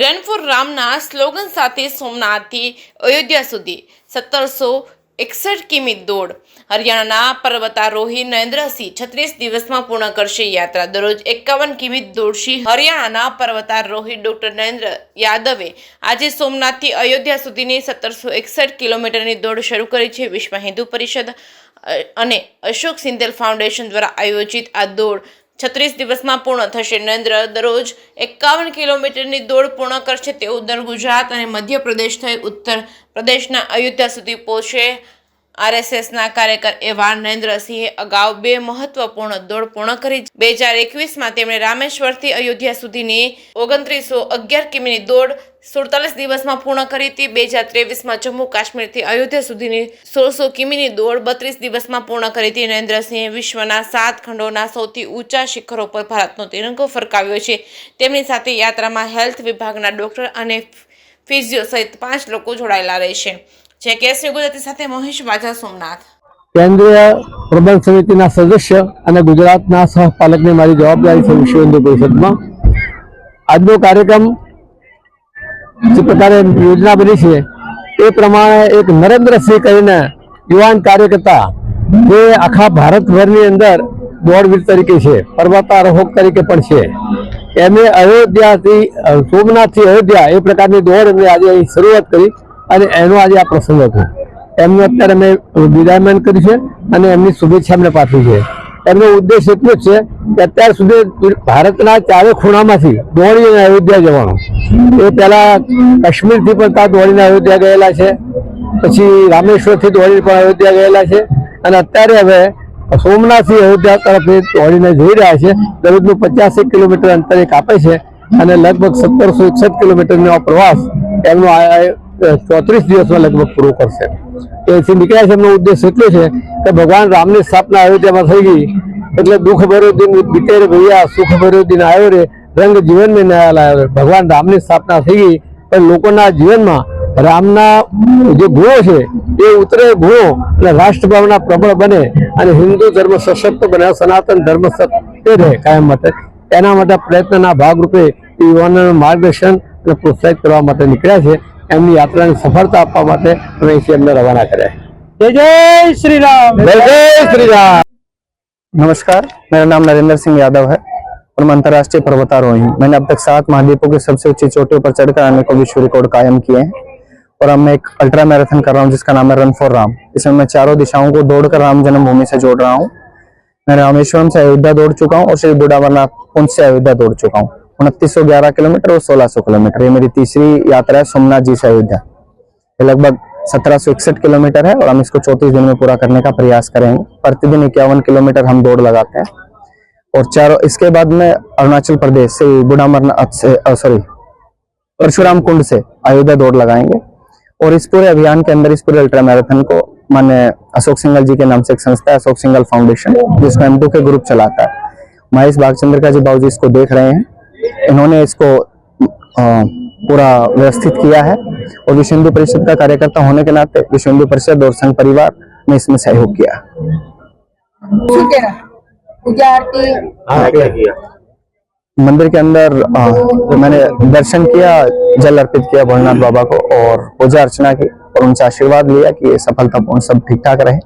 Run for રામના slogan સાથે સોમનાથથી અયોધ્યા સુધી 1761 કિમી દોડ. હરિયાણાના પર્વતારોહી નરેન્દ્રસિંહ 36 દિવસમાં પૂર્ણ કરશે યાત્રા. દરરોજ 51 કિમી દોડશે. હરિયાણાના પર્વતારોહી ડોક્ટર નરેન્દ્ર યાદવે આજે સોમનાથથી અયોધ્યા સુધીની 1761 કિલોમીટરની દોડ શરૂ કરી છે. વિશ્વ હિન્દુ પરિષદ અને અશોક સિંઘલ ફાઉન્ડેશન દ્વારા આયોજિત આ દોડ 36 દિવસમાં પૂર્ણ થશે. નરેન્દ્ર દરરોજ 51 કિલોમીટરની દોડ પૂર્ણ કરશે. તે ઉત્તર ગુજરાત અને મધ્યપ્રદેશ થઈ ઉત્તર પ્રદેશના અયોધ્યા સુધી પહોંચશે. આરએસએસના કાર્યકર એવા નરેન્દ્રસિંહે અગાઉ 2 મહત્વપૂર્ણ દોડ પૂર્ણ કરી. 2021માં તેમણે રામેશ્વરથી અયોધ્યા સુધીની 2911 કિમીની દોડ 47 દિવસમાં પૂર્ણ કરી હતી. 2023માં જમ્મુ કાશ્મીરથી અયોધ્યા સુધીની 1600 કિમીની દોડ 32 દિવસમાં પૂર્ણ કરી હતી. નરેન્દ્રસિંહે વિશ્વના 7 ખંડોના સૌથી ઊંચા શિખરો પર ભારતનો તિરંગો ફરકાવ્યો છે. તેમની સાથે યાત્રામાં હેલ્થ વિભાગના ડોક્ટર અને ફિઝિયો સહિત 5 લોકો જોડાયેલા રહેશે. જે કેસની ગુજરાતી સાથે મોહિશ વાજા, સોમનાથ. કેન્દ્રીય પ્રબંધ સમિતિના સદસ્ય અને ગુજરાતના સહપાલકની મારી જવાબદારી છે વિશ્વ હિન્દુ પરિષદમાં. આજનો કાર્યક્રમ જે પ્રકારે યોજના બની છે એ પ્રમાણે એક નરેન્દ્રસિંહ કરીને યુવાન કાર્યકર્તા જે આખા ભારતભરની અંદર દોડવીર તરીકે છે, પર્વતારોહક તરીકે પણ છે, એમણે અયોધ્યાથી સોમનાથથી અયોધ્યા એ પ્રકારની દોડ એમણે આજે અહીં શરૂઆત કરી અને એનો આજે આ પ્રસંગ હતો. એમનું અત્યારે અમે વિદાયમાન કર્યું છે અને એમની શુભેચ્છા અમને પાઠવી છે. એમનો ઉદ્દેશ એટલો જ છે કે અત્યાર સુધી ભારતના ચારે ખૂણામાંથી દોડીને અયોધ્યા જવાનો. એ પહેલા કાશ્મીરથી પણ ત્યાં દોડીને અયોધ્યા ગયેલા છે, પછી રામેશ્વરથી દોડીને પણ અયોધ્યા ગયેલા છે અને અત્યારે હવે સોમનાથથી અયોધ્યા તરફ દોડીને જઈ રહ્યા છે. દરરોજનું 50 કિલોમીટર અંતર એ કાપે છે અને લગભગ 1761 કિલોમીટરનો પ્રવાસ એમનો 34 દિવસમાં લગભગ પૂરો કરશે. એથી નીકળ્યા છે. એમનો ઉદ્દેશ એટલો છે કે ભગવાન રામની સ્થાપના અયોધ્યામાં થઈ ગઈ એટલે દુઃખ ભર્યો દિન બીતે રે ભૈયા, સુખ ભર્યો દિન આવ્યો રે, રંગ જીવન में नया लायो रे. ભગવાન રામની સ્થાપના થઈ ગઈ પણ લોકોના જીવનમાં રામના જે ગુણો છે એ ઉતરે ગુણો અને રાષ્ટ્રભાવના પ્રબળ બને અને હિન્દુ ધર્મ સશક્ત બને, સનાતન ધર્મ સત્ય રહે કાયમ માટે. એના માટે પ્રયત્નના ભાગરૂપે યુવાનોનું માર્ગદર્શન અને પ્રોત્સાહિત કરવા માટે નીકળ્યા છે. એમની યાત્રાની સફળતા આપવા માટે અમે અહીંથી એમને રવાના કર્યા. जय जय श्री राम, जय जय श्री राम. नमस्कार, मेरा नाम नरेंद्र सिंह यादव है और मैं अंतर्राष्ट्रीय पर्वतारोही हूँ. मैंने अब तक 7 महाद्वीपों की सबसे ऊंची चोटियों पर चढ़कर आने को विश्व रिकॉर्ड कायम किए हैं और अब मैं एक अल्ट्रा मैराथन कर रहा हूँ जिसका नाम है रन फॉर राम. इसमें मैं चारों दिशाओं को दौड़कर राम जन्मभूमि से जोड़ रहा हूँ. मैं रामेश्वरम से अयोध्या दौड़ चुका हूँ और श्री बूढ़ा अमरनाथ कुंज से अयोध्या दौड़ चुका हूँ. 2911 किलोमीटर और 1600 किलोमीटर. ये मेरी तीसरी यात्रा है सोमनाथ जी से अयोध्या. ये लगभग 1761 किलोमीटर है और हम इसको 34 दिन में पूरा करने का प्रयास करेंगे. प्रतिदिन 51 किलोमीटर हम दौड़ लगाते हैं और चारों इसके बाद में अरुणाचल प्रदेश से बूढ़ा अमरनाथ से परशुराम कुंड से अयोध्या दौड़ लगाएंगे. और इस पूरे अभियान के अंदर इस पूरे अल्ट्रा मैराथन को माननीय अशोक सिंघल जी के नाम से एक संस्था है, अशोक सिंघल फाउंडेशन, जिसमें M2 के ग्रुप चलाता है. महेश भागचंद्र का जी बाबूजी इसको देख रहे हैं. इन्होंने इसको पूरा व्यवस्थित किया है और विश्व हिंदू परिषद का कार्यकर्ता होने के नाते विश्व हिंदू परिषद और संघ परिवार ने इसमें सहयोग किया. पूजा आरती मंदिर के अंदर मैंने दर्शन किया, जल अर्पित किया भोलेनाथ बाबा को और पूजा अर्चना की और उनसे आशीर्वाद लिया कि ये सफलतापूर्ण सब ठीक ठाक रहे.